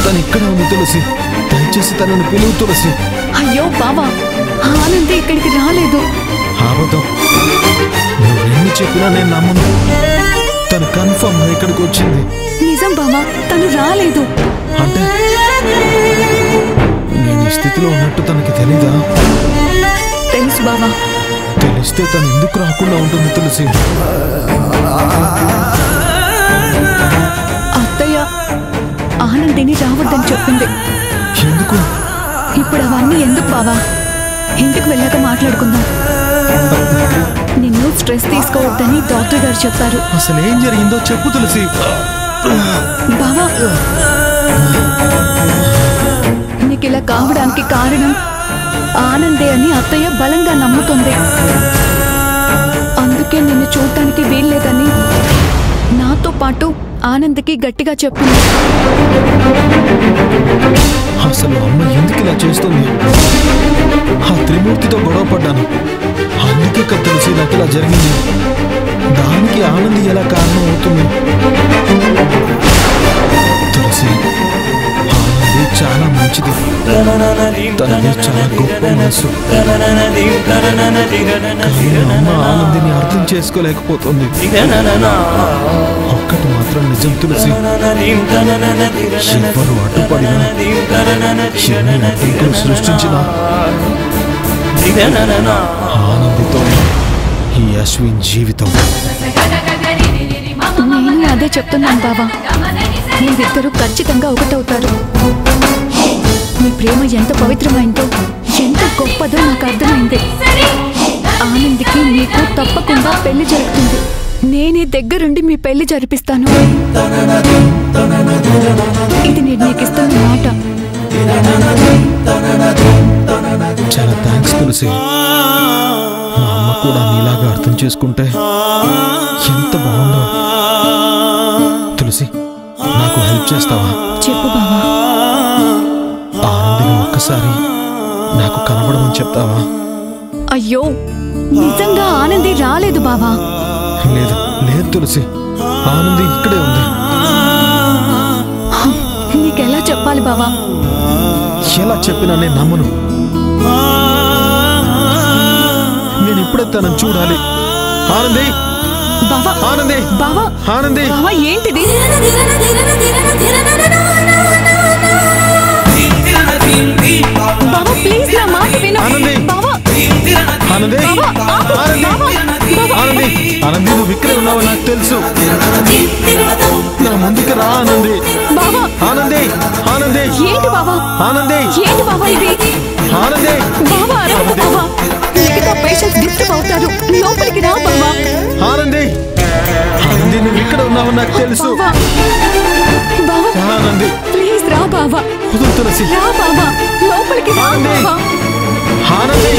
తను ఇక్కడ ఉంది తులసి. దయచేసి తనను పిలువు తులసి. అయ్యో బావా, ఆనంది ఇక్కడికి రాలేదు. అబద్ధం. నువ్వు ఎన్ని చెప్పినా నేను నమ్మను. తను కన్ఫర్మ్ ఇక్కడికి వచ్చింది. నిజం బావా, తను రాలేదు. అంటే నేను ఈ స్థితిలో ఉన్నట్టు తనకి తెలీదా? తెలుసు బావా. తెలిస్తే తను ఎందుకు రాకుండా ఉంటుంది తులసి? అత్తయ్య ఆనందిని రావద్దని చెప్పింది. ఎందుకు? ఇప్పుడు అవన్నీ ఎందుకు బావా? ఇంటికి వెళ్ళాక మాట్లాడుకుందాం. నిన్ను స్ట్రెస్ తీసుకోవద్దని డాక్టర్ గారు చెప్పారు. అసలు ఏం జరిగిందో చెప్పు తులసి. బావా, నీకు ఇలా కావడానికి కారణం ఆనందే అని అత్తయ్య బలంగా నమ్ముతుంది. అందుకే నిన్ను చూడటానికి వీల్లేదని నాతో పాటు ఆనంద్కి గట్టిగా చెప్పింది. అసలు అమ్మ ఎందుకు ఇలా చేస్తుంది? ఆ త్రిమూర్తితో గొడవ పడ్డాను, అందుకే తులసి నాకు ఇలా జరిగింది. దానికి ఆనంది ఎలా కారణం అవుతుంది? తులసి, ఆనంది చాలా మంచిది. తనది చాలా గొప్ప మనసు. అమ్మ ఆనందిని అర్థం చేసుకోలేకపోతుంది. ఒక్కటి మాత్రం నిజం తులసి, ఎవరు అడ్డుపడినా ఎన్ని అడ్డంకులు సృష్టించినా ఆనందితో ఈ అశ్విన్ జీవితం. నేను అదే చెప్తున్నాను బావా, మీరిద్దరూ ఖచ్చితంగా ఒకటవుతారు. మీ ప్రేమ ఎంత పవిత్రమైందో, ఎంత గొప్పదో నాకు అర్థమైంది. ఆనందికి నీకు తప్పకుండా పెళ్లి జరుగుతుంది. నేనే దగ్గరుండి మీ పెళ్లి జరిపిస్తాను. ఇది నేను నీకు ఇస్తున్న మాట. చాలా థ్యాంక్స్ తులసి. మా అమ్మ కూడా నీలాగా అర్థం చేసుకుంటే ఎంత బాగుందో. తులసి, నాకు హెల్ప్ చేస్తావా? చెప్పు బావా. ఆనందిని ఒక్కసారి నాకు కనబడమని చెప్తావా? అయ్యో, నిజంగా ఆనంది రాలేదు బావా. లేదు లేదు తులసి, ఆనంది ఇక్కడే ఉంది. నీకెలా చెప్పాలి బావా? ఎలా చెప్పినా నేను నమ్మను. నేను ఇప్పుడే తనను చూడాలి. ఆనంది, బావా, ఆనంది, బావా, ఆనంది. బావా ఏంటిది? బావా ప్లీజ్ నా మాట విను. ఆనంది, బావా, ఆనంది, ఆనంది, ఆనంది, నువ్వు ఇక్కడే ఉన్నావు నాకు తెలుసు. నా ముందుకు రా ఆనంది. బావా, ఆనంది, ఆనంది, ఏంటి బావా? ఆనంది, ఏంటి బావా ఇది? ఆనంది, బావా అరవకు బావా, మిగతా పేషెంట్స్ డిస్టర్బ్ అవుతారు. లోపలికి రా బావా. ఆనంది, ఆనంది, నువ్వు ఇక్కడ ఉన్నావు నాకు తెలుసు. బావా, బావా ఆనంది, ప్లీజ్ రా బావా. వదులు తులసి. రా బావా, లోపలికి రా బావా. ఆనంది.